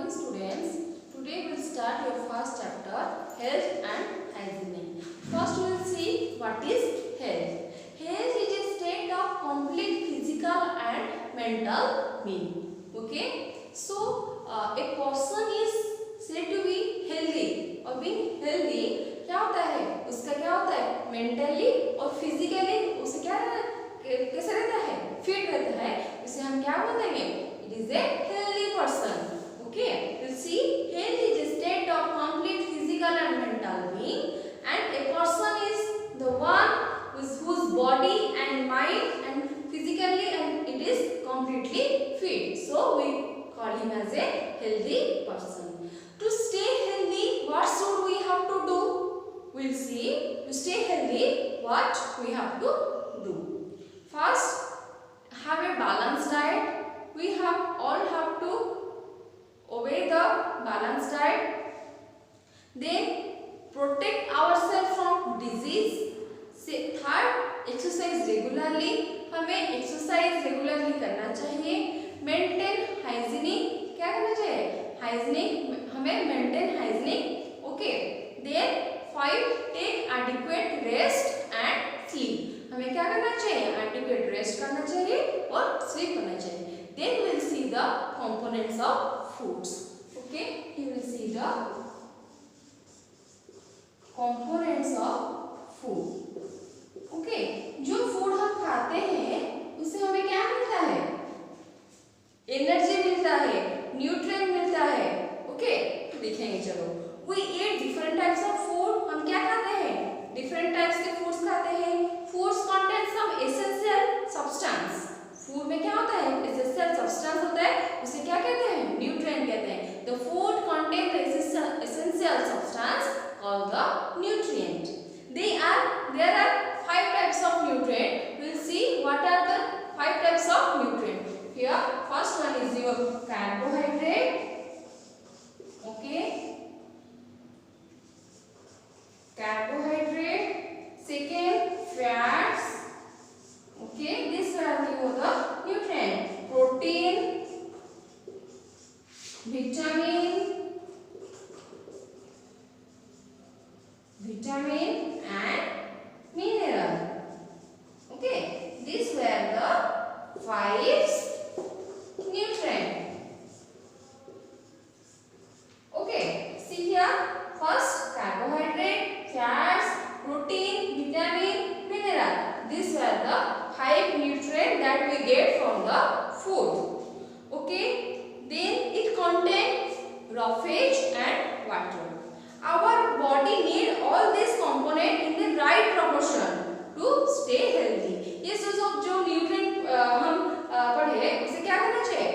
morning students. Today we'll start your first chapter, health and hygiene. First we will see what is health. Health is a state of complete physical and mental being. Okay. So a person is said to be healthy और being healthy क्या होता है, उसका क्या होता है, mentally और physically उसे क्या कैसे रहता है, फिट रहता है. उसे हम क्या बोलेंगे, it is a healthy person. Okay, you see health is a state of complete physical and mental being, and a person is the one whose body and mind and physically and it is completely fit. So we call him as a healthy person. To stay healthy, what should we have to do? We'll see. To stay healthy, what we have to do. First, have a balanced diet. We all have to obey the balanced diet. Then protect ourselves from disease. Third, exercise regularly. हमें exercise regularly करना चाहिए. Maintain hygienic, क्या करना चाहिए, hygienic, हमें maintain hygienic. Okay. Then 5, take adequate rest and sleep. हमें क्या करना चाहिए, एडिक्वेट रेस्ट करना चाहिए और स्लीप करना चाहिए. Then will see the components of foods. Okay, you will see the components of food. Okay, जो फूड हम खाते हैं उससे हमें क्या मिलता है, एनर्जी मिलता है, न्यूट्रिएंट मिलता है. ओके, तो देखेंगे. चलो, we eat different types of food. हम क्या खाते हैं, डिफरेंट टाइप्स के फूड्स खाते हैं. Foods contain some essential substance. Food में क्या होता है, एसेंशियल सब्सटेंस होता है, उसे क्या कहते हैं, न्यूट्रिएंट कहते हैं. The food contain the essential substance called the nutrient. There are 5 types of nutrient. We'll see what are the 5 types of nutrient. Here, first one is your carbohydrate. Okay, carbohydrate. Second, fats. Okay, this are the nutrient. Protein, vitamin and mineral. Okay, these were the 5 nutrients. Okay, see here. First, carbohydrate, fats, protein, vitamin, mineral. These were the 5 nutrients that we get from the food. Okay, then it contains roughage and water. Our body need all these components in the right proportion to stay healthy. ये जो nutrient हम पढ़े उसे क्या करना चाहिए,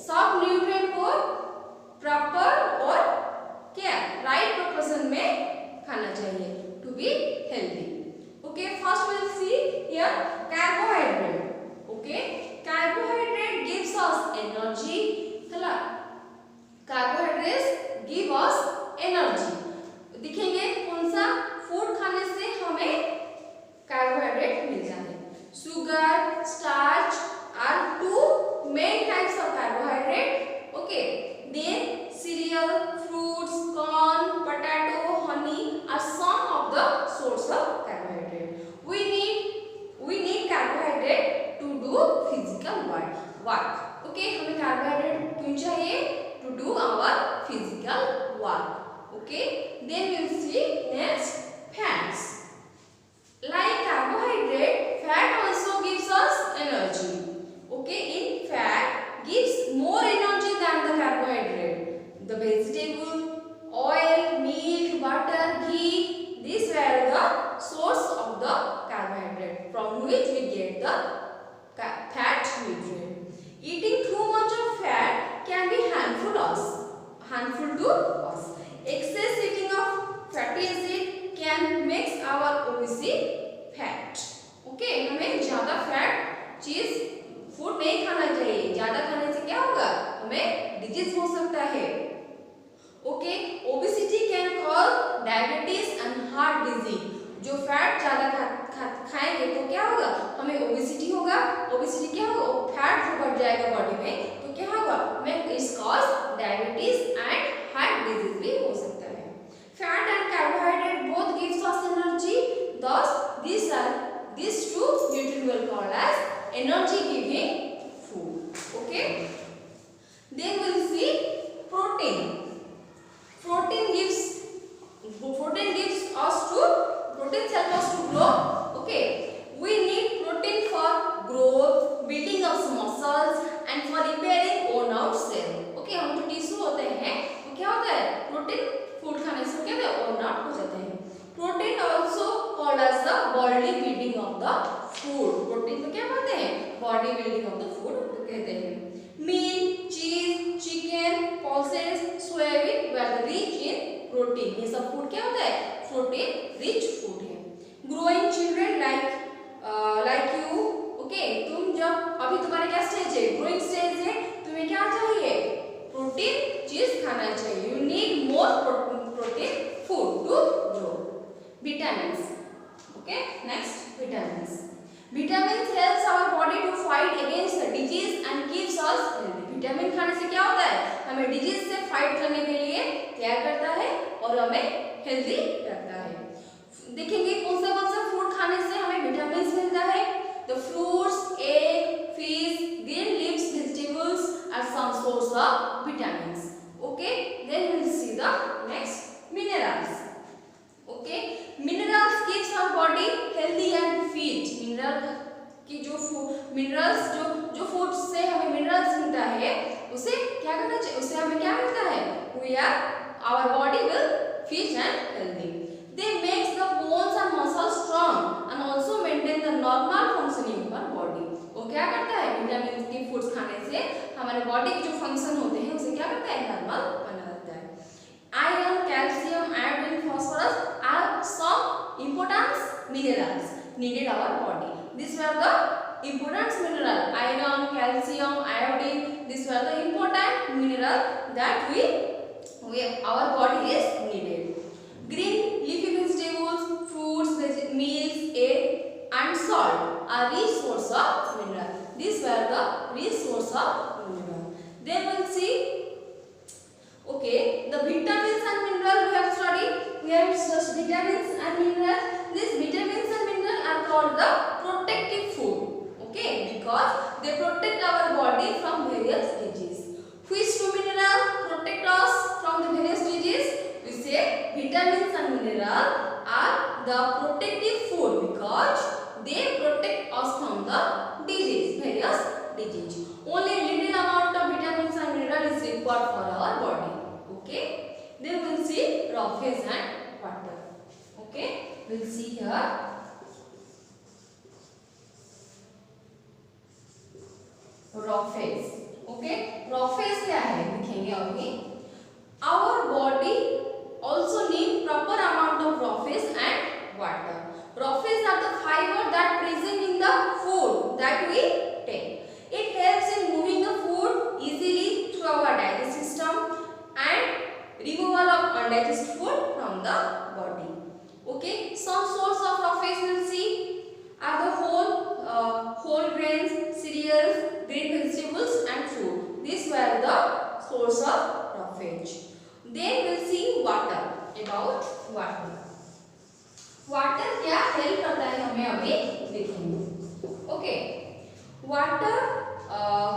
सब nutrient को प्रॉपर और क्या राइट प्रोपोर्शन में खाना चाहिए to be healthy. Okay, first will see here carbohydrate. Okay, carbohydrate gives us energy. चला, कार्बोहाइड्रेट्स गिव अस एनर्जी. दिखेंगे कौन सा फूड खाने से हमें कार्बोहाइड्रेट मिल जाते हैं. Sugar, starch are 2 main types of carbohydrate. Okay, then cereal, fruits, corn, potato, honey are some of the source of carbohydrate. we need carbohydrate to do physical work. Okay, हमें carbohydrate क्यों चाहिए, to do our physical work. Okay, then we will see next fats. Like carbohydrate, fat also gives us energy. Okay, in fat gives more energy than the carbohydrate. The vegetable, oil, milk, butter, ghee, these were the source of the carbohydrate from which we get the fat nutrient. Eating too much of fat can be harmful to us. Excess eating of fatty acid can make our obesity fat. Okay, हमें ज्यादा fat चीज food नहीं खाना चाहिए. ज्यादा खाने से क्या होगा, हमें डिजीज हो सकता है. Okay, obesity can cause diabetes and heart disease. जो फैट ज्यादा खाएंगे तो क्या होगा, हमें ओबेसिटी होगा. ओबेसिटी क्या होगा, फैट जो बढ़ जाएगा बॉडी में तो क्या होगा, हमें इस cause diabetes These two nutrients were called as energy giving food. Okay. Then we'll see protein. Protein gives us to proteins help us to grow. Okay. We need protein for growth, building of muscles and for repairing worn out cell. Okay. हम जो tissue होते हैं वो क्या होता है, protein food खाने से क्या होता है, worn out हो जाते हैं. Protein also called as the body building of the food. Protein को क्या कहते हैं, body building of the food कहते हैं. Milk, cheese, chicken, pulses, soybean were rich in protein. ये सब फूड क्या होता है, प्रोटीन रिच फूड है. Growing children like you, okay, तुम जब अभी तुम्हारा क्या स्टेज है, ग्रोइंग स्टेज है, तुम्हें क्या चाहिए, प्रोटीन चीज खाना चाहिए. You need more protein food to grow. Vitamins. Okay, next vitamins. Vitamins helps our body to fight against the disease and keeps us healthy. Vitamin खाने से क्या होता है, हमें डिजीज से फाइट करने के लिए तैयार करता है और हमें हेल्दी रखता है. देखेंगे कौन सा फूड खाने से हमें विटामिन मिलता है. The fruits, egg, fish, green leaves, vegetables are some source of vitamins. Okay, then we will see the next minerals. Okay, minerals keeps our body healthy and fit. Mineral की minerals जो food से हमें minerals मिलता है उसे क्या करना चाहिए, उससे हमें क्या मिलता है, our body will fit and healthy. They makes the bones and muscles strong and also maintain the normal functioning of our body. वो क्या करता है, विटामिन की फूड्स खाने से हमारे बॉडी के जो फंक्शन होते हैं उसे क्या करता है, नॉर्मल बना रहता है. Iron, calcium, iodine, phosphorus are some important minerals needed our body. These were the important mineral. Iron, calcium, iodine. These were the important mineral that our body is needed. Green leafy vegetables, fruits, meals, egg and salt are rich source of mineral. These were the rich source of mineral. Then we'll see. Okay, the vitamins and mineral we have studied. We have just vitamins and mineral. These vitamins and mineral are called the protective food. Okay, because they protect our body from various diseases. Which two mineral protect us from the various diseases? We say vitamins and mineral are the protective food because they protect us from the disease, various disease. Only little amount of vitamins and mineral is required for our body. Okay, then we'll see raw phase and water. Okay, we'll see here. Raw phase. Okay, raw phase क्या है देखेंगे अभी. Our body also need proper amount of raw phase and water. Raw phase are the fiber that present in the food that we take. It helps in moving the food easily through our digestive system and removal of undigested food from the body. Okay, some source of raw phase we'll see are the whole grains, cereals, green vegetables and fruit. These were the source of raw phase. Then we'll see water. About water. Water क्या help करता है हमें अभी देखेंगे. Okay, water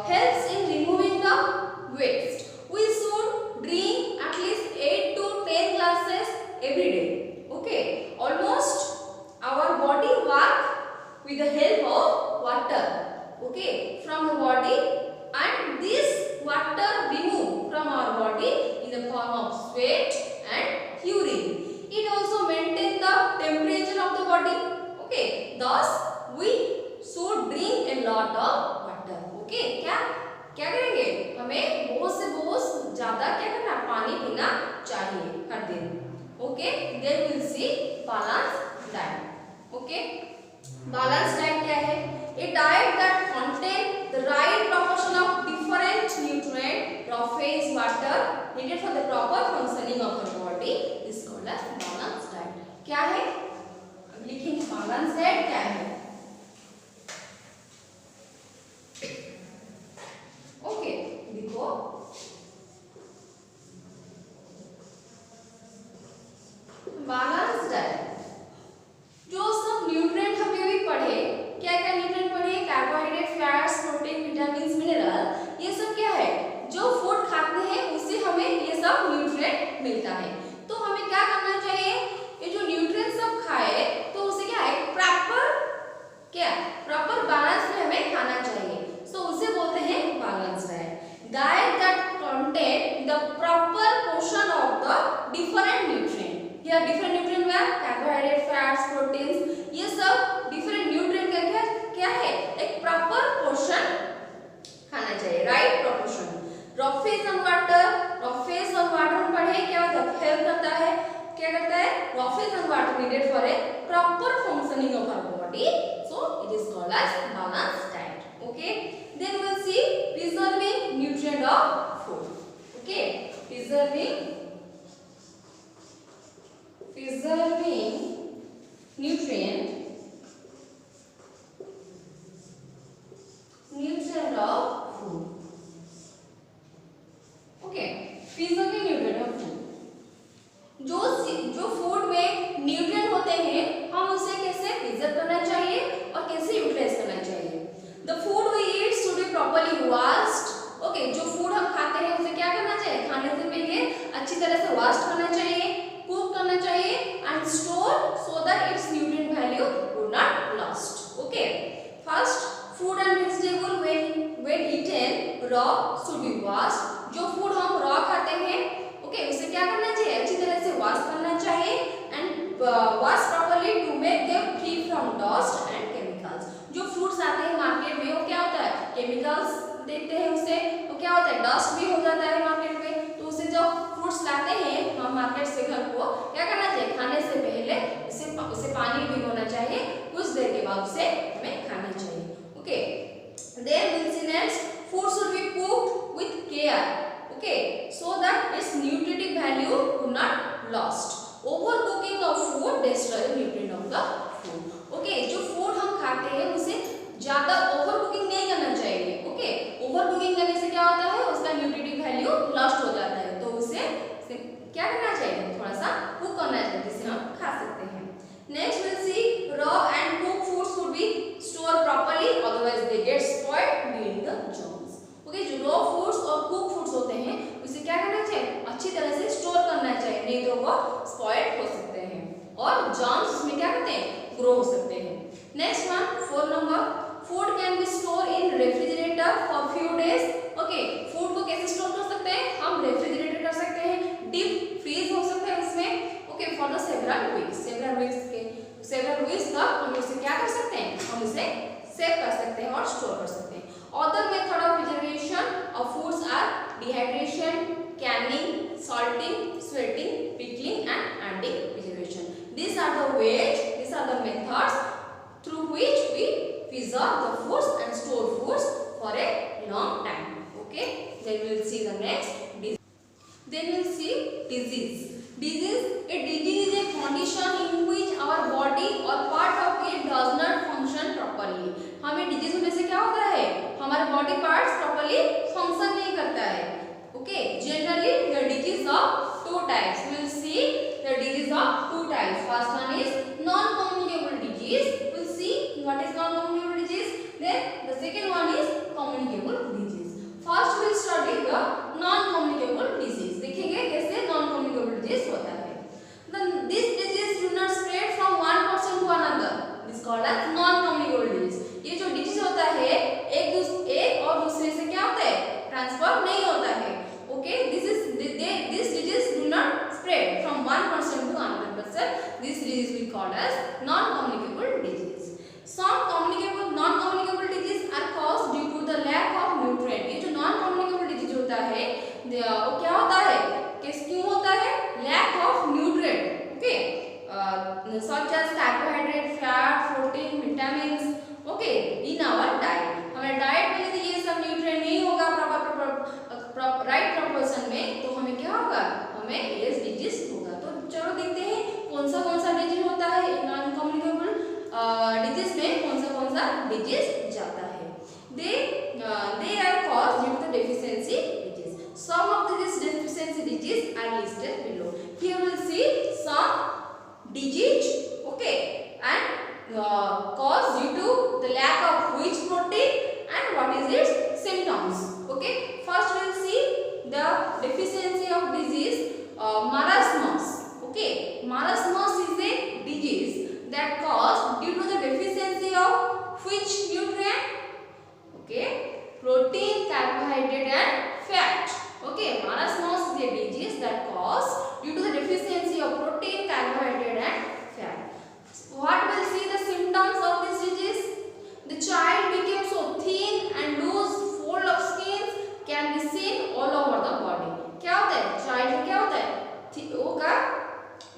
helps in removing the waste. We should drink at least 8 to 10 glasses every day. Okay, almost our body work with the help of water. Okay, from the body, and this water removed from our body in the form of sweat and urine. It also maintain the temperature of the body. Okay, thus we should drink a lot of water. Okay, क्या करेंगे, हमें बहुत से बहुत ज्यादा क्या करना, पानी पीना चाहिए हर दिन. Okay, then we'll see balanced diet. Okay, balanced diet क्या है, a diet that contain the right proportion of different nutrient, raw phase, water needed for the proper functioning of our body is called as balanced diet. क्या है, अब लिखेंगे balanced diet क्या है. Okay, देखो balance diet, जो सब nutrient हमने भी पढ़े सब न्यूट्रिएंट मिलता है। तो हमें क्या करना चाहिए, ये जो न्यूट्रिएंट सब खाए तो उसे क्या है, प्रॉपर बैलेंस में हमें खाना चाहिए। सो उसे बोलते हैं balance diet. Diet that contain the proper portion of the different nutrient. Here different nutrient में कार्बोहाइड्रेट, फैट्स, प्रोटीन्स, ये सब डिफरेंट न्यूट्रिएंट का क्या है, एक प्रॉपर पोर्शन खाना चाहिए, right proportion. Roughage and water हम पढ़े क्या हेल्प करता है, क्या करता है, roughage and water needed for a proper functioning of our body, so it is called as balance diet. Okay, then we will see preserving nutrient of food. Okay, preserving nutrient of food. Okay, preserving nutrient of food. जो food में nutrient होते हैं हम उसे कैसे preserve करना चाहिए और कैसे यूटिलाइज करना चाहिए। The food we eat should be properly washed. Okay, जो फूड हम खाते हैं उसे क्या करना चाहिए, खाने से पहले अच्छी तरह से वॉश करना चाहिए, कुक करना चाहिए and store so that it's nutrient value would not lost. Okay, first food and vegetable when eaten raw should be washed। जो फूड हम रॉ खाते हैं ओके उसे क्या करना चाहिए, अच्छी तरह से वॉश करना चाहिए and wash properly to make them free from dust and chemicals. जो फ्रूट्स आते हैं मार्केट में वो क्या होता है, केमिकल्स देते हैं उसे, वो क्या होता है, डस्ट भी हो जाता है मार्केट में। तो उसे जो फ्रूट्स लाते हैं हम मार्केट से घर को, क्या करना चाहिए, खाने से पहले उसे पानी भिगोना चाहिए, कुछ देर के बाद उसे हमें खाना चाहिए। Okay, then we'll see next, food should be cooked with care, okay, so that its nutritive value would not lost। overcooking of food destroy the nutrient of the food। okay, जो food हम खाते हैं उसे ज्यादा over cooking नहीं करना चाहिए। Okay, over cooking करने से क्या होता है, उसका न्यूट्रिटिव वैल्यू लॉस्ट हो जाता है। तो उसे क्या करना चाहिए, थोड़ा सा कुक करना चाहिए जिससे हम खा सकते हैं। Next will C raw and cook food should be store properly otherwise they get spoiled during the germs. Okay, जो रॉ फूड्स और कुक फूड्स होते हैं उसे क्या करना चाहिए, अच्छी तरह से स्टोर करना चाहिए, नहीं तो वो स्पॉइल्ड हो सकते हैं और जर्म्स उसमें क्या करते हैं, ग्रो हो सकते हैं। Next one 4 number, food can be store in refrigerator for few days. Okay, food को कैसे स्टोर कर सकते हैं, हम रेफ्रिजरेटर कर सकते हैं, डीप फ्रीज हो सकते हैं इसमें। Okay, for the several weeks तक हम इसे क्या कर सकते हैं, हम इसे सेव कर सकते हैं और स्टोर कर सकते हैं। Other method of preservation of foods are dehydration, canning, salting, sweating, pickling and anti preservation. These are the methods through which we preserve the foods and store foods for a long time। Okay, then we will see the next disease। A disease is a condition in which our body or part of it does not function properly। हमें disease होने से क्या होता है, हमारा body parts properly function नहीं करता है। Okay, generally the disease of 2 types। We will see the disease of 2 types। First one is non-communicable disease। We will see what is non-communicable disease। Then the second one is communicable disease। First we will study the non-communicable disease। देखेंगे कैसे non-communicable disease होता है। This disease do not spread from one person to another। This is called as non-communicable disease। ये जो disease होता है एक और दूसरे से क्या होता है, ट्रांसफर नहीं होता है। Okay, this disease do not spread from one person to another person। This disease we call as non-communicable disease। Some non-communicable disease are caused due to the lack of nutrient। ये जो non-communicable disease होता है वो क्या होता है, क्यों होता है, lack of nutrient। Okay, such as carbohydrate, fat, protein, vitamins। Okay, in our diet। हमारे डाइट में यदि ये सब न्यूट्रिएंट नहीं होगा राइट प्रोपोर्शन में तो हमें क्या होगा, हमें ये डिजीज होगा। तो चलो देखते हैं कौन सा डिजीज होता है नॉन कम्युनिकेबल डिजीज में, कौन सा डिजीज जाता है। they are caused due to the deficiency disease। some of these deficiency disease are listed below। here we will see some disease marasmus is a disease that caused due to the deficiency of which nutrient? Okay, protein, carbohydrate and fat. Okay, marasmus is a disease that caused due to the deficiency of protein, carbohydrate and fat. What will see the symptoms of this disease? The child became so thin and loose fold of skin can be seen all over the body. क्या होता है? Child में क्या होता है? होगा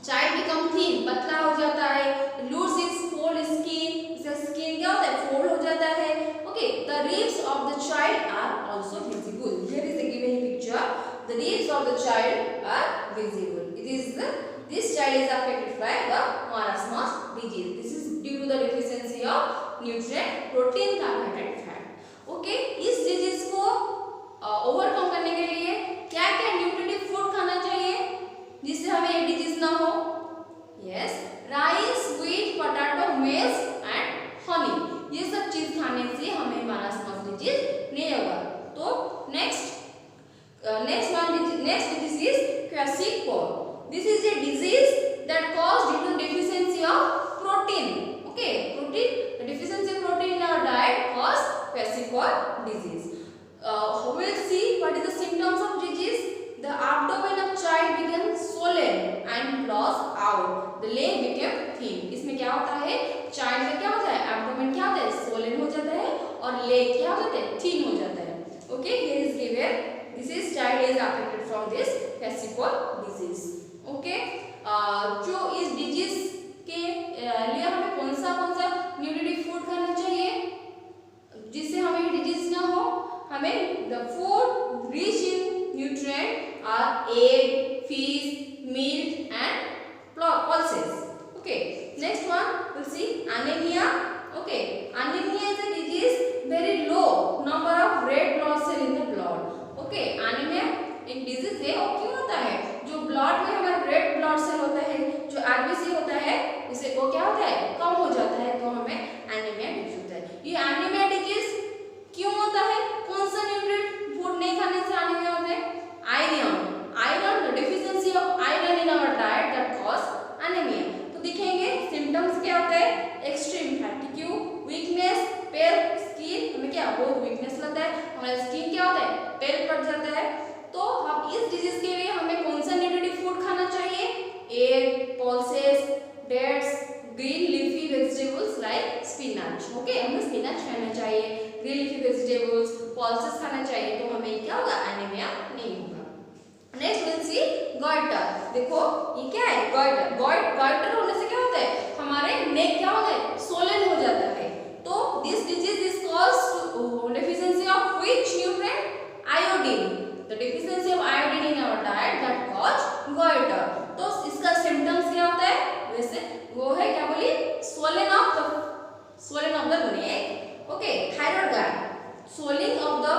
child become thin, पतला हो जाता है, लूज इट्स फोल्ड स्किन, इसका स्किन क्या होता है? फोल्ड हो जाता है. Okay, the ribs of the child are also visible. Here is a given picture. The ribs of the child are visible. It is this child is affected by the marasmus disease. This is due to the deficiency of nutrient, protein, carbohydrate, fat. Okay, इस disease को overcome करने के लिए क्या क्या nutritive food खाना चाहिए जिससे हमें ये डिजीज ना हो? यस, राइस, व्हीट, पोटैटो, मेज एंड हनी. ये सब चीज खाने से हमें मारास्मस डिजीज नहीं होगा. तो next disease is kwashiorkor. This is a disease that caused due to deficiency of protein. Okay, protein. The deficiency of protein in our diet cause kwashiorkor disease. We will see what is the symptoms of disease. The abdomen of child became swollen and lost out. The leg became thin. इसमें क्या होता है? Child में क्या होता है? Abdomen क्या होता है? Swollen हो जाता है और leg क्या हो जाता है? Thin हो जाता है. Okay, here is given. This is child is affected from this kwashiorkor disease. Okay, जो इस डिजीज के लिए हमें कौन सा न्यूट्रिटिव फूड खाना चाहिए जिससे हमें डिजीज ना हो? हमें the food rich in nutrient are egg, fish, milk and pulses. Okay, next one will see anaemia. Okay, anaemia is a disease very low number of red blood cell in the blood. Okay, anaemia एक डिजीज है और क्यों होता है? जो blood में हमारा रेड ब्लड सेल होता है, जो आरबीसी होता है, उसे वो क्या होता है? कम हो जाता है, तो हमें एनीमिया डिजीज होता है. ये एनीमिया डिजीज क्यों होता है? कौन सा न्यूट्रिएंट फूड नहीं खाने से एनीमिया होता है? Iron, the deficiency of iron in our diet that cause anaemia. तो दिखेंगे सिम्पटम्स क्या होते हैं? Extreme fatigue, weakness, pale skin. हमें क्या बहुत वीकनेस लगता है, हमारा स्किन क्या होता है? पेल पड़ जाता है. तो अब इस डिजीज के लिए हमें कौन सा न्यूट्रिटिव फूड खाना चाहिए? Egg, pulses, dates, green leafy vegetables like spinach. Okay, हमें स्पिनच खाना चाहिए, ग्रीन लीफी वेजिटेबल्स, पल्सेस खाना चाहिए, तो हमें क्या होगा? एनीमिया नहीं होगा. Next will C goitre. देखो ये क्या है? गॉइटर होने से क्या होता है? हमारे नेक क्या होता है? सोलन हो जाता है. तो this disease is caused deficiency of which nutrient? Iodine. The deficiency of iodine in our diet that cause goiter. तो इसका symptoms क्या होता है? वैसे वो है क्या बोलिए? swelling of the neck. Okay, thyroid gland. Swelling of the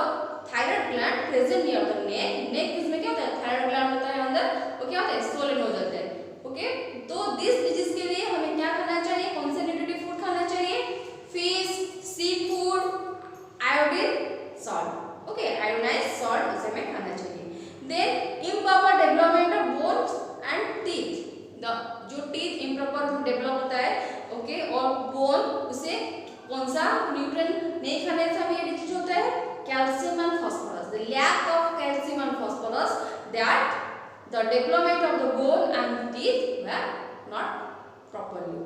thyroid gland present near the neck. Neck इसमें क्या होता है? thyroid gland होता है अंदर. वो क्या होता है? swollen हो जाता है. Okay, तो this disease के लिए हमें क्या खाना चाहिए? कौन से न्यूट्रिटिव फूड खाना चाहिए? fish, seafood, iodine, salt. Okay, iodised salt इसे हमें खाना चाहिए. Then improper development of bones and teeth. जो टीथ इम्प्रॉपर डेवलप होता है, ओके, और बोन, उसे कौन सा न्यूट्रिएंट नहीं खाने से हमें ये डिजीज होता है? Calcium and phosphorus. The lack of calcium and phosphorus that the development of the bone and teeth were not properly.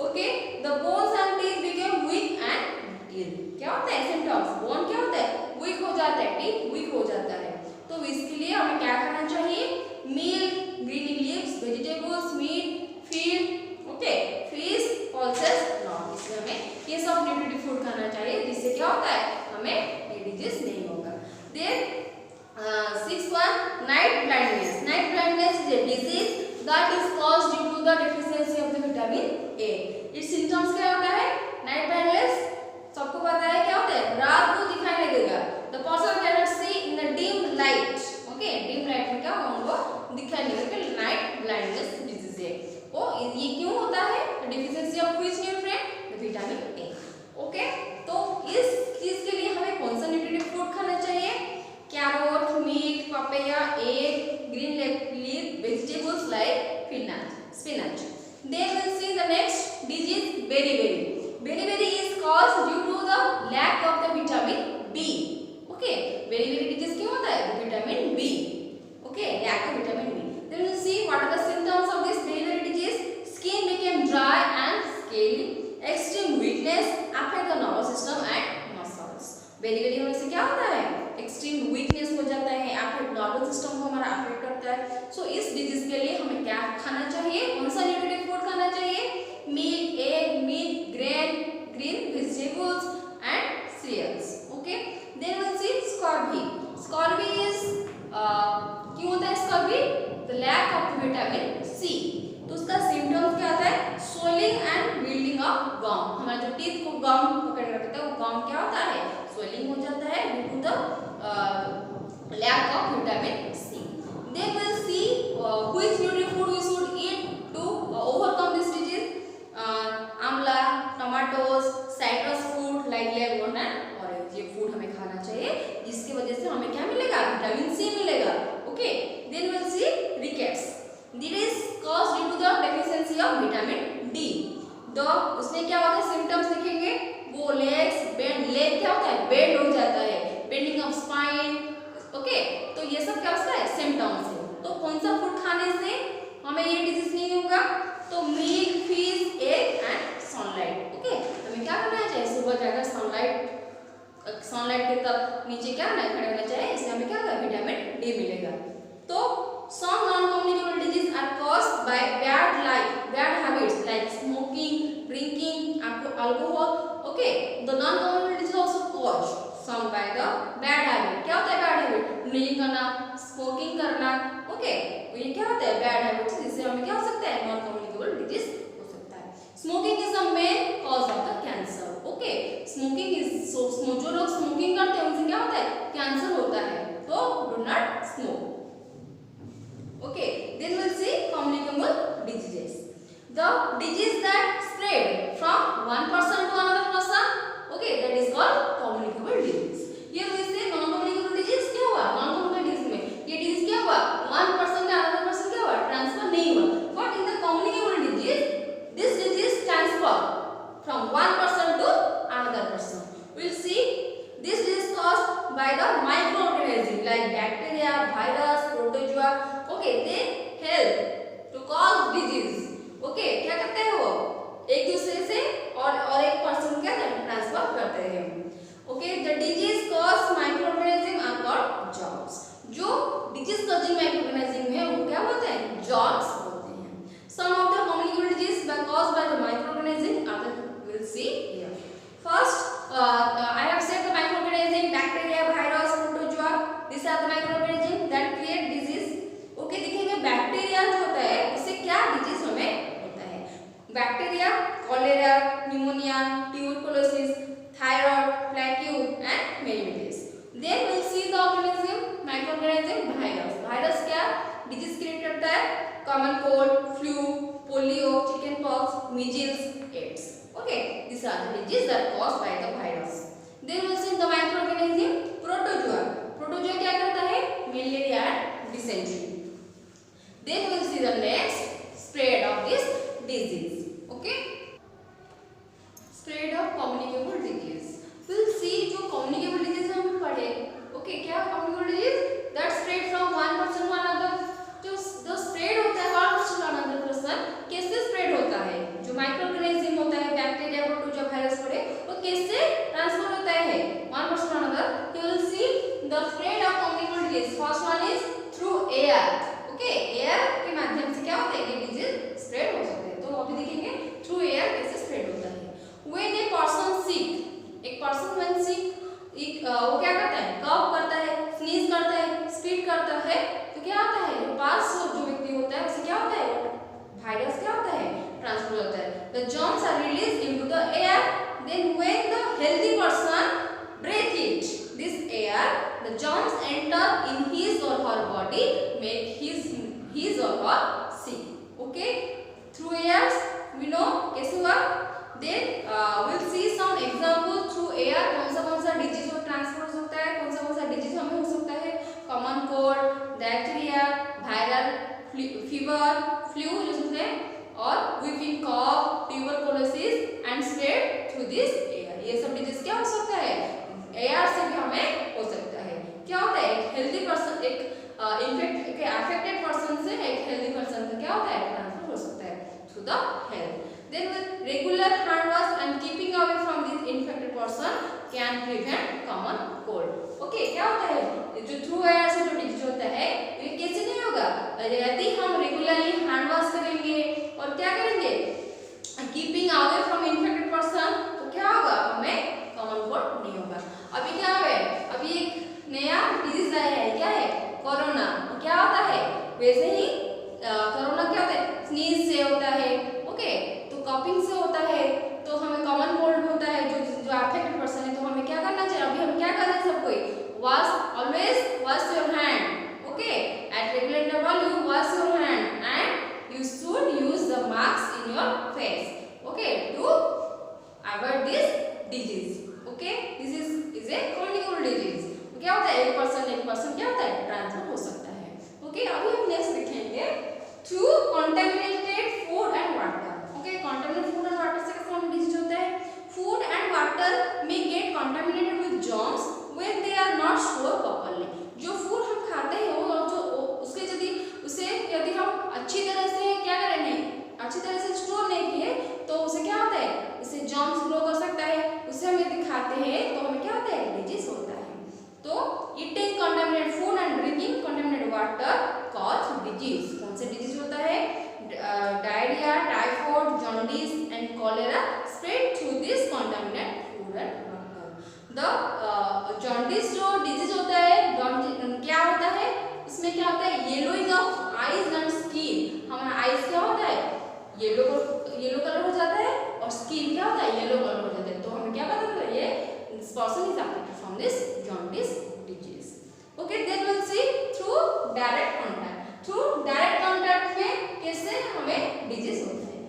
Okay, the bones and teeth became weak and ill. क्या होता है सिम्पटम्स? बोन क्या होता है? Week हो जाता है, teeth week हो जाता है. तो इसके लिए हमें क्या खाना चाहिए? Milk, green leaves, vegetables, meat, feed, okay, fish, pulses, not. इसमें हमें ये सब न्यूट्रिटिव फूड खाना चाहिए जिससे क्या होता है? हमें ये डिजीज नहीं होगा. Then 6th one, night blindness. Night blindness is a disease that is caused due to the deficiency of the vitamin A. its symptoms क्या होता है? नाइट ब्लाइंडनेस सबको पता है क्या होता है? रात को दिखाई लगेगा. The person cannot see in the dim light. Okay, dim light में क्या होगा? दिखाई नहीं लगेगा. नाइट ब्लाइंडनेस डिजीज है. ओ ये क्यों होता है? Deficiency of which nutrient? Vitamin A. Okay, तो इस चीज के लिए हमें कौन सा न्यूट्रिटिव फूड खाना चाहिए? Carrot, meat, papaya, egg, green leaf vegetables like spinach. Then we'll see the next disease, beriberi. Beriberi is caused due to the lack of the vitamin B. Okay, beriberi disease क्यों होता है? Vitamin B. Okay, lack of vitamin B. Then we'll see what are the symptoms of this beriberi disease. Skin became dry and scaly. Extreme weakness affect the nervous system and muscles. Berry होने से क्या होता है? Extreme weakness हो जाता है, affect nervous system को हमारा अफेक्ट करता है. सो इस डिजीज के लिए हमें क्या खाना चाहिए? कौन सा न्यूट्रिटिव फूड खाना चाहिए? Milk, egg, meat, green vegetables and cereals. Okay, then will see scurvy. Scurvy is क्यों होता है scurvy? The lack of vitamin C. तो उसका सिम्टम्स क्या होता है? Swelling and bleeding of gum. हमारे जो टीथ को गम पकड़ के रखता है वो गम क्या होता है? स्वेलिंग हो जाता है due to the lack of vitamin C. Then will see which nutritive food we should eat to overcome this disease. Amla, tomatoes, citrus fruit like lemon and orange. ये फूड हमें खाना चाहिए जिसकी वजह से हमें क्या मिलेगा? विटामिन सी मिलेगा. Okay, then will see rickets. This is caused due to the deficiency of vitamin D. तो उसमें क्या होता है? सिम्टम्स लिखेंगे. वो लेग्स बेंड, लेग क्या होता है? बेंड हो जाता है, बेंडिंग ऑफ स्पाइन. ओके, तो ये सब क्या होता है? सिम्टम्स है. तो कौन सा फूड खाने से हमें ये डिजीज नहीं होगा? तो milk, fish, egg and sunlight. Okay, हमें क्या करना चाहिए? सुबह जाकर सनलाइट के तक नीचे क्या ना खड़े होना चाहिए. इससे हमें क्या होगा? विटामिन डी मिलेगा. तो some non-communicable diseases are caused by bad habits like smoking, drinking, alcohol. Okay, the non-communicable diseases also caused some by the bad habit. क्या होता है bad habit? ड्रिंकिंग करना, स्मोकिंग करना. ओके, ये क्या होता है? bad habits. जिससे हमें क्या हो सकता है? non-communicable disease हो सकता है. Smoking is the main cause of the cancer. Okay, smoking is जो लोग स्मोकिंग करते हैं उनसे क्या होता है? कैंसर होता है. तो do not smoke. Okay, then we'll see communicable diseases. The disease that spread from one person to another person, okay, that is called communicable disease. ये वैसे non-communicable disease क्या हुआ? Non-communicable disease में ये disease क्या हुआ? One person से another person क्या हुआ? Transfer नहीं हुआ. But in the communicable disease, this disease transfer from one person to another person. We'll see this disease caused by the microorganism like bacteria, virus, protozoa. Okay, they help to cause disease. Okay, क्या करते हैं वो? एक दूसरे से और एक person क्या ट्रांसफर करते हैं. Okay, the disease caused microorganism are called germs. जो disease causing microorganism है वो क्या होते हैं? germs होते हैं. Some of the communicable disease caused by the microorganism other we'll see here. First, I have said the microorganism, bacteria, virus, protozoa. These are the microorganism that create disease. Okay, देखिएगा bacteria जो होता है उससे क्या disease हमें होता है? Bacteria cholera, pneumonia, tuberculosis, typhoid, plague and meningitis. Then will see the organism microorganism virus. Virus क्या डिजीज क्रिएट करता है? Common cold, flu, polio, chicken pox, measles, AIDS. Okay, this are the disease that caused by the virus. Then will see the microorganism protozoa. Protozoa क्या करता है? Malaria and dysentery. Then we will see the next spread of this disease. Okay, spread of communicable disease. We will see जो communicable disease हम पढ़े. Okay, क्या communicable disease that spread from one person to another. जो spread होता है one person to another person कैसे spread होता है? जो microorganism होता है बैक्टीरिया, प्रोटोजोआ, वायरस पढ़े वो कैसे ट्रांसफर होता है one person to another. You will see the spread of communicable disease. First one is through air. Okay, air के माध्यम से क्या होता है? ये डिजीज स्प्रेड हो सकते हैं. तो अभी देखेंगे थ्रू एयर कैसे स्प्रेड होता है. व्हेन ए पर्सन सिक, एक पर्सन व्हेन सिक वो क्या करता है? कफ करता है, स्नीज करता है, स्पीट करता है. तो क्या होता है? पास जो व्यक्ति होता है उसे क्या होता है? वायरस क्या होता है? ट्रांसफर होता है. The germs are release into the air. Then when the healthy person breathe it this air, the germs enter in his or her body, make his or her sick. Okay, through airs we know कैसे हुआ. Then we'll see some examples through air. कौन सा disease हो transfer हो सकता है? कौन सा disease हमें हो सकता है? common cold, diarrhea, viral fever, flu जो है और whooping cough, tuberculosis and spread through this air. ये सब डिजीज क्या हो सकता है, एयर से भी हमें हो सकता है। क्या होता है, एक हेल्दी पर्सन एक अफेक्टेड पर्सन से एक हेल्दी पर्सन का क्या होता है, ट्रांसफर हो सकता है through the health. Then with regular hand wash and keeping away from this infected person can prevent common cold. Okay, क्या होता है, जो थ्रू एयर से जो डिजीज होता है ये कैसे नहीं होगा, यदि हम रेगुलरली हैंड वॉश करेंगे और क्या करेंगे, keeping away from infected person, तो क्या होगा, हमें कॉमन कोल्ड नहीं होगा। अभी क्या है, अभी एक नया डिजीज आया है, क्या है, कोरोना। क्या होता है, वैसे ही कोरोना क्या होता है, स्नीज से होता है, ओके, तो कॉपिंग से होता है, तो हमें कॉमन कोल्ड होता है जो अफेक्टेड पर्सन है। तो हमें क्या करना चाहिए, अभी हम क्या कर रहे हैं सब कोई, wash, always wash your hand, okay, at regular interval you wash your hand and you should use the mask in your face, okay, to avoid this disease. Okay, this is a communicable disease. क्या होता है, एक person क्या होता है, transfer हो सकता है। ओके, अभी हम नेक्स्ट देखेंगे through contaminated food and water. Okay, contaminated food and water से कैसे हम डिजीज होता है, फूड एंड वाटर में get contaminated with germs when they are not store properly. जो फूड हम खाते हैं वो जो उसके यदि हम अच्छी तरह से क्या करें, नहीं अच्छी तरह से स्टोर नहीं किए तो उसे क्या होता है, उससे जर्म्स ग्रो कर सकता है, उससे हम यदि खाते हैं तो हमें क्या होता है, डिजीज होता है। तो eating contaminated food and drinking contaminated water cause disease. कौन से डिजीज होता है, diarrhoea, typhoid, jaundice and cholera spread through this contaminated food and water. The jaundice जो डिजीज होता है, क्या होता है, इसमें क्या होता है, yellowing of eyes and skin. हमारा आईज क्या होता है, येलो कलर हो जाता है और स्किन क्या होता है, येलो कलर हो जाता है। तो हमें क्या पता चला, ये person is affected from this jaundice disease. Okay, then will see through direct contact. Through direct contact में कैसे हमें डिजीज होते हैं।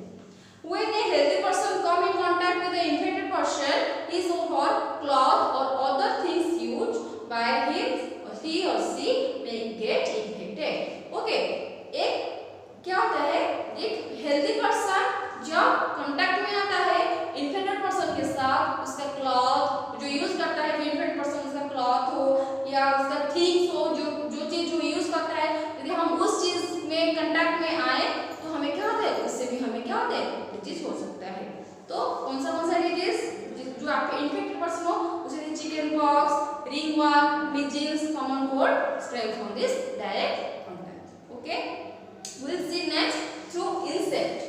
When a healthy person come in contact with the infected person, his or her cloth or other things used by he or she may get infected. Okay, एक क्या होता है, एक हेल्दी पर्सन जब कांटेक्ट में आता है इन्फेक्टेड पर्सन के साथ, उसका क्लॉथ जो यूज करता है, जो इन्फेक्टेड पर्सन उसका क्लॉथ हो या उसका थिंग्स हो, जो चीज जो यूज करता है, यदि हम उस चीज में कांटेक्ट में आए तो हमें क्या होता है, उससे भी हमें क्या होता है, डिजीज हो सकता है। तो कौन सा डिजीज जो आपके इन्फेक्टेड पर्सन हो, उसे chicken pox, ringworm, measles, common cold spread from this direct contact. Okay, we'll see next through insect.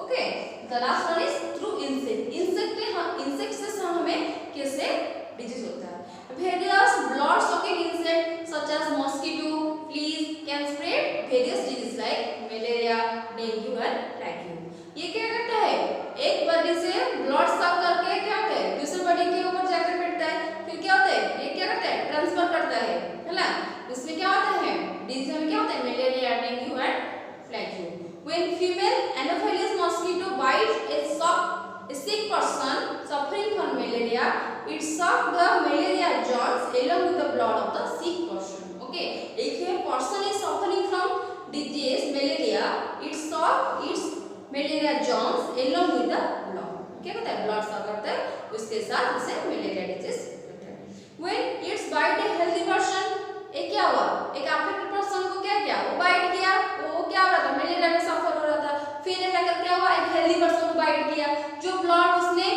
Okay, the last one is through insect. insect से हमें कैसे डिजीज होता है। Various blood sucking insect such as mosquito, fleas can spread various diseases like malaria, dengue and plague. ये क्या करता है, एक बॉडी से ब्लड सक करके क्या होता है, दूसरे बॉडी के ऊपर जाकर बैठता है, फिर क्या होता है, ये क्या करता है, ट्रांसफर करता है ना। इसमें क्या होता है, डिजीज में क्या होता है, malaria, dengue and plague. When female Anopheles mosquito bites a sick person suffering from malaria, it sucks the malaria germs along with the blood of the sick person. Okay, if a person is suffering from disease malaria, it sucks its malaria germs along with the blood. क्या कहता है, blood suck करता है, उसके साथ उसे malaria disease होता है. When it's bite a healthy person, एक क्या हुआ, एक अफेक्टेड पर्सन को क्या किया, वो बाइट किया, वो क्या हो रहा था, मलेरिया में सफर हो रहा था, फिर जाकर क्या हुआ, एक हेल्दी पर्सन को बाइट किया, जो ब्लड उसने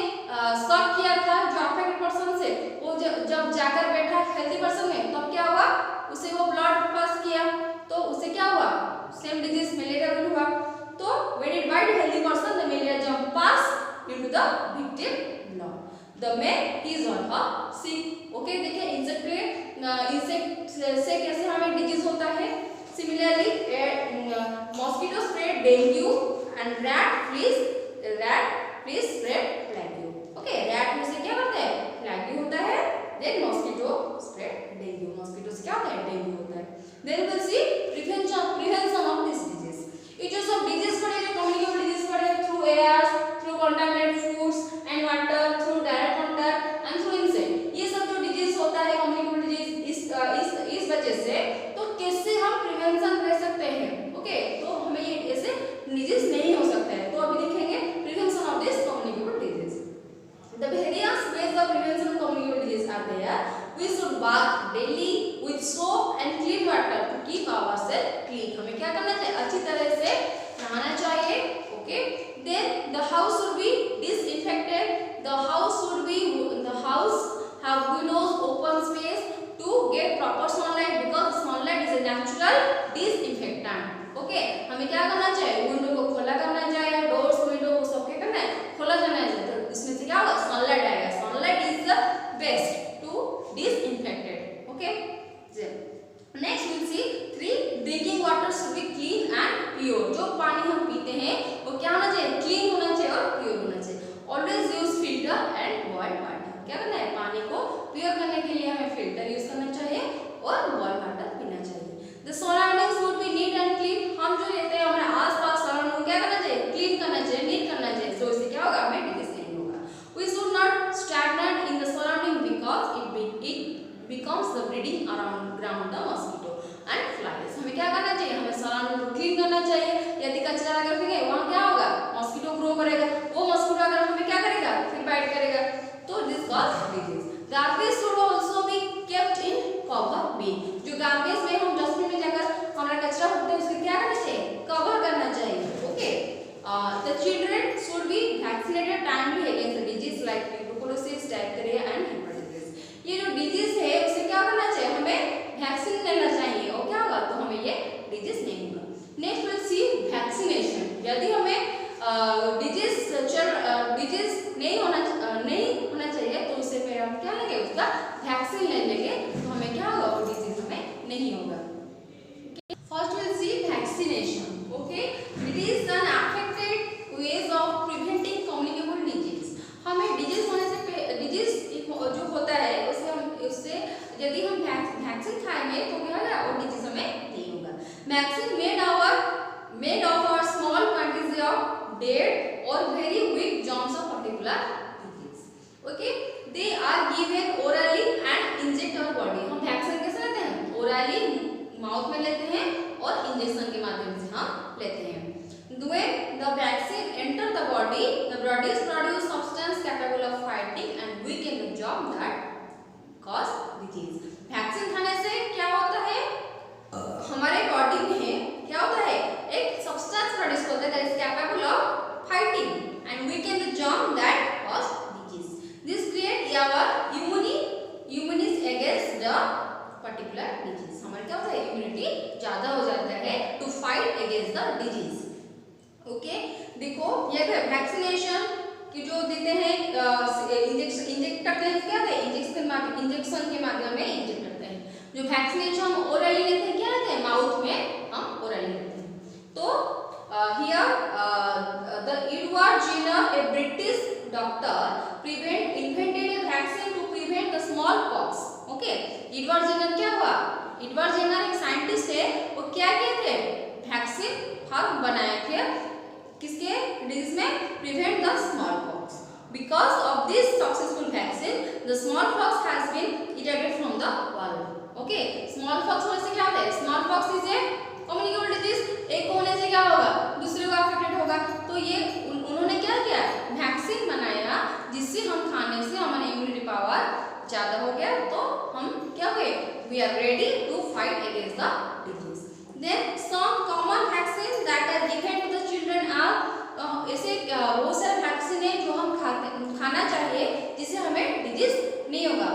सक किया था जो अफेक्टेड पर्सन से, वो जब जाकर बैठा हेल्दी पर्सन में, तब क्या हुआ, उसे वो ब्लड पास किया, तो उसे क्या हुआ, सेम डिजीज मलेरिया भी हुआ। तो when it bite healthy person, the malaria germ pass into the victim blood, the man is or her sick. Okay, देखिए इंसेक्ट से कैसे हमें डिजीज होता है। Similarly mosquito spread dengue and rat fleas spread plague. Okay, rat में से क्या होता है, प्लेग्यू होता है, then mosquito spread dengue, mosquito से क्या होता है, डेंगू होता है। Then will see prevention of this disease. ये जो सब डिजीज पड़े, जो कम्युनिकेबल डिजीज पड़े through air, through contaminated foods and water, through direct contact and through insect, ये सब जो डिजीज होता है कम्युनिकेबल डिजीज, इस वजह से, तो कैसे हम प्रिवेंशन ले सकते हैं, ओके, हमें क्या करना चाहिए, विंडो को खोला करना चाहिए, डोर्स विंडो को सब क्या करना है, खोला जाना है। तो इसमें से क्या होगा, सनलाइट आएगा। Sunlight is the best to disinfected. Okay, next will see 3 drinking water should be clean and pure. जो पानी हम पीते हैं वो क्या होना चाहिए, क्लीन होना चाहिए और प्योर होना चाहिए। Always use filter and boiled water. क्या करना है, पानी को प्योर करने के लिए हमें फिल्टर यूज करना चाहिए और बॉइल्ड वाटर पीना चाहिए। The surroundings would be neat and clean. हम जो रहते हैं हमारे आसपास सराउंडिंग को क्या करना चाहिए, क्लीन करना चाहिए, नीट करना चाहिए। तो इससे क्या होगा, हमें डिजीज नहीं होगा। We should not stagnate in the surrounding because it becomes the breeding ground the mosquito and flies। हमें क्या करना चाहिए, हमें सराउंडिंग को क्लीन करना चाहिए। यदि कचरा अगर फेंके वहाँ क्या होगा, मॉस्किटो ग्रो करेगा। वो मॉस्किटो अगर हमें क्या करेगा, फिर बाइट करेगा, तो this cause disease. Garbage should also be kept in cover bin. जो गार्बेज में हम डस्टबिन में जाकर हमारा कचरा होता है उसको क्या करना चाहिए, कवर करना चाहिए। Okay, the children should be vaccinated timely against the disease like tuberculosis, diarrhoea and hepatitis. ये जो डिजीज है उसे क्या करना चाहिए, हमें वैक्सीन लेना चाहिए और क्या होगा, तो हमें ये डिजीज नहीं होगा। Next will C vaccination. यदि हमें डिजीज नहीं होना चाहिए तो उसे फिर हम क्या लेंगे, उसका वैक्सीन ले लेंगे, तो हमें क्या होगा, वो डिजीज हमें नहीं होगा। First will C vaccination. Okay, it is an affected ways of preventing communicable disease. हमें डिजीज होने से जो होता है उससे यदि हम वैक्सीन खाएंगे तो क्या होगा, वो डिजीज हमें नहीं होगा। Vaccine made of are small quantity of dead or very weak germs of particular disease. Okay, they are given orally and inject our body. हम वैक्सीन कैसे लेते हैं, ओरली माउथ में लेते हैं और इंजेक्शन के माध्यम से हम लेते हैं। When the vaccine enter the body produce substance capable of fighting and weaken the germ that cause disease। Vaccine खाने से क्या होता है, हमारे बॉडी में क्या होता है, एक सब्सटेंस प्रोड्यूस होता है that is capable of fighting and weaken the germ that cause disease। This create our immunity against the particular disease। हमारे क्या होता है, इम्यूनिटी ज्यादा हो जाता है to fight against the disease। Okay, देखो ये वैक्सीनेशन की जो देते हैं, इंजेक्ट करते हैं, क्या है, इंजेक्शन के माध्यम में इंजेक्ट करते हैं। जो वैक्सीनेशन हम ओरली लेते हैं, क्या लेते हैं, माउथ में हम ओरली लेते हैं। तो here the Edward Jenner, a British doctor, invented a vaccine to prevent the smallpox. Okay, Edward Jenner क्या हुआ, एडवर्ड जेनर एक साइंटिस्ट है, वो क्या किए थे, वैक्सीन बनाए थे, किसके डिजीज में, prevent the smallpox. Because of this successful vaccine the smallpox has been eradicated from the world. Okay, smallpox होने से क्या होता है, smallpox is a communicable disease. एक होने से क्या होगा, दूसरे को अफेक्टेड होगा। तो ये उन्होंने क्या किया, वैक्सीन बनाया जिससे हम खाने से हमारी इम्यूनिटी पावर ज्यादा हो गया, तो हम क्या हुए, we are ready to fight against the disease. Then some common vaccines that are given to the children are ऐसे वो सब वैक्सीन है जो हम खाना चाहिए जिससे हमें डिजीज नहीं होगा।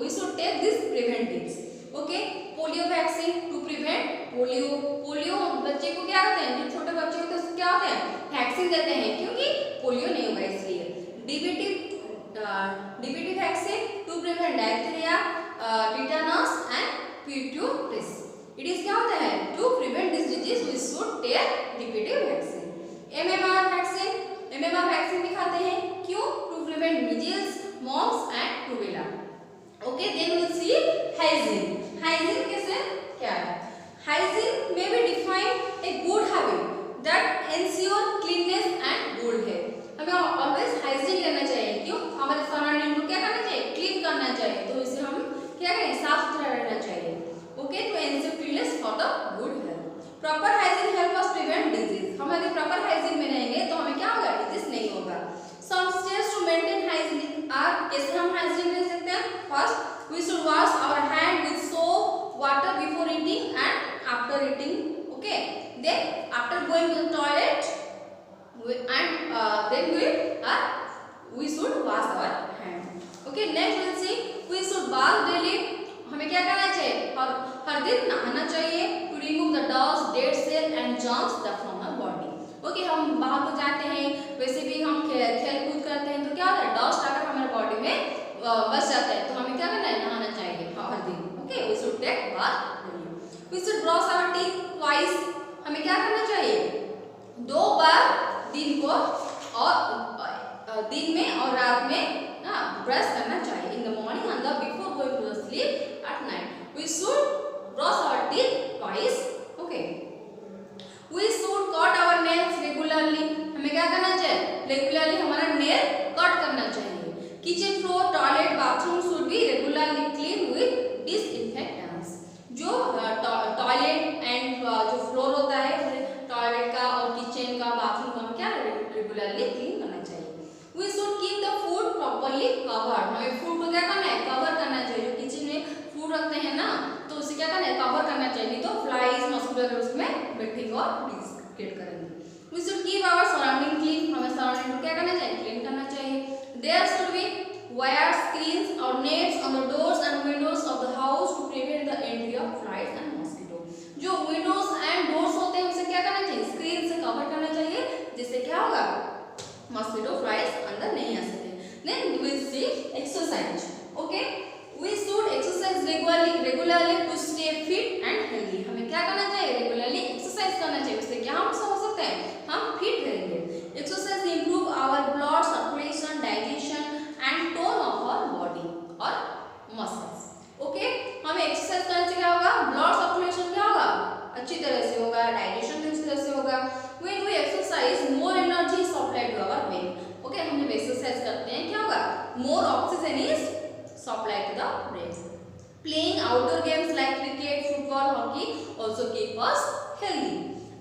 We should take these preventives। Okay, polio vaccine to prevent polio बच्चे को क्या करते हैं, जो छोटे बच्चे होते हैं उसको क्या होते हैं, वैक्सीन देते हैं क्योंकि पोलियो नहीं होगा इसलिए। DBT vaccine to prevent diarrhoea, tetanus and pertussis। It is क्या होता है, to prevent this disease we should take DBT vaccine. MMR vaccine भी खाते हैं, क्यों, to prevent measles, mumps and rubella. Okay, then we will see hygiene. Hygiene कैसे क्या है, हाइजीन में भी define a good habit that ensure cleanness and good health. हमें ऑलवेज हाइजीन लेना चाहिए, क्यों, हमारे सराउंडिंग को क्या करना चाहिए, क्लीन करना चाहिए, तो इसे हम क्या करें, साफ सुथरा रहना चाहिए। Okay, to ensure cleanliness for the good health। Proper hygiene दिन में और रात में ब्रश करना चाहिए. In the morning and the before going to the sleep at night we should brush our teeth twice. Okay. We should cut our nails regularly. हमें क्या करना चाहिए? Regularly हमारा nail कट करना चाहिए. Kitchen floor, toilet, bathroom should be regularly cleaned with disinfectants. जो toilet and जो floor होता है टॉयलेट का और किचन का बाथरूम का हम क्या रेगुलरली क्लीन करना चाहिए. We should keep the food properly covered. हमें फूड को क्या करना है? कवर करना चाहिए. जो किचन में फूड रखते हैं ना तो उसे क्या करना है? कवर करना चाहिए. नहीं तो फ्लाइज मॉस्किटो उसमें बैठेंगे और डिजीज क्रिएट करेंगे. We should keep our surrounding clean. हमें सराउंडिंग को क्या करना चाहिए? क्लीन करना चाहिए. There should be wire screens or nets on the doors and windows of the house to prevent the entry of flies and mosquito. जो windows and doors होते हैं उसे क्या करना चाहिए? स्क्रीन से कवर करना चाहिए जिससे क्या होगा? मॉस्किटो फ्लाइज अंदर नहीं आ सकते. Then we will see exercise. Okay. We should exercise regularly to stay fit and healthy. हमें क्या करना चाहिए? रेगुलरली एक्सरसाइज करना चाहिए. उससे क्या हम हो सकते हैं? हम फिट रहेंगे. Exercise improve our blood circulation, digestion and tone of our body और muscles. Okay? हमें एक्सरसाइज करने से क्या होगा? ब्लड सर्कुलेशन क्या होगा? अच्छी तरह से होगा. डाइजेशन अच्छी तरह से होगा. When we exercise, more energy is supplied to our brain. Okay? हम जब एक्सरसाइज करते हैं क्या होगा? More oxygen is supplied to the brain. Playing outdoor games like cricket, football, hockey also keep us healthy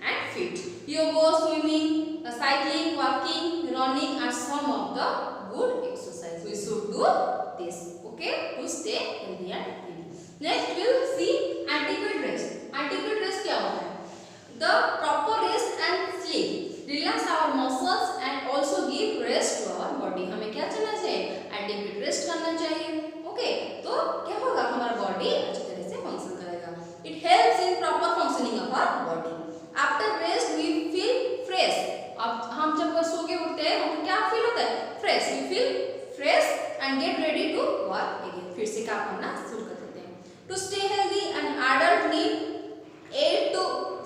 and fit. Yoga, swimming, cycling, walking, running are some of the good exercise. We should do this, okay, to stay healthy and fit. Next we will see adequate rest. Adequate rest क्या होता है? The proper rest and sleep relax our muscles and also give rest to our body. हमें क्या करना चाहिए? Adequate rest करना चाहिए. Okay तो क्या होगा? हमारा बॉडी अच्छी तरह से फंक्शन करेगा. It helps in proper functioning of our body. After rest we feel fresh. अब हम जब सो के उठते हैं हमको क्या फील होता है? Fresh. We feel fresh and get ready to work again. फिर से काम करना शुरू कर देते हैं. To stay healthy an adult need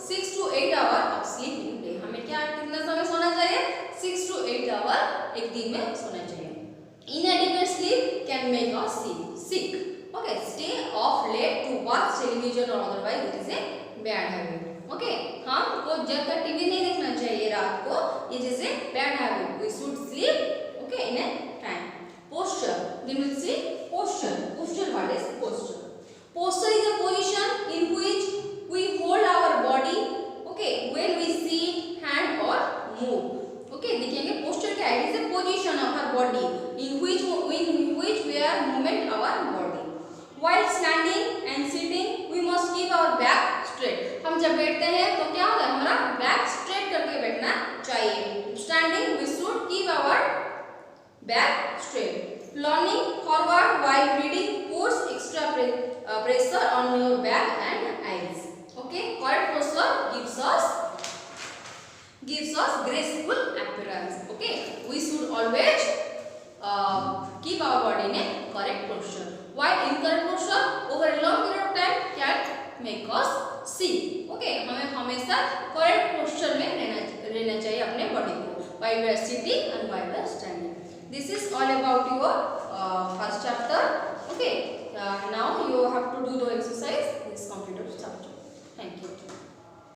6 to 8 hour of sleep in day. हमें क्या कितना समय सोना चाहिए? 6 to 8 आवर एक दिन में सोना चाहिए. Inadequate sleep can make us sick. Okay, stay off late to watch television or otherwise it is a bad habit. Okay, हमको जब तक टीवी नहीं देखना चाहिए रात को. It is a bad habit. We should sleep okay in a time. Posture. Then we will see posture. Posture. What is posture? Posture is a position in which we hold our body. Okay, when we sit, hand or move. Okay, देखेंगे posture क्या है? It is a position of our body in which we are movement our body. While standing and sitting, we must keep our back straight. हम जब बैठते हैं तो क्या होगा? हमारा back straight करके बैठना चाहिए. Standing, we should keep our back straight. Leaning forward while reading puts extra pressure on your back and eyes. Okay, correct posture gives us graceful appearance. Okay, we should always keep our body in a correct posture. While incorrect posture over a long period of time can make us sick. Okay, हमें हमेशा correct posture में रहना चाहिए अपने body को. While we are sitting and while we are standing. This is all about your first chapter. Okay, now you have to do the exercise. This completed chapter. Thank you.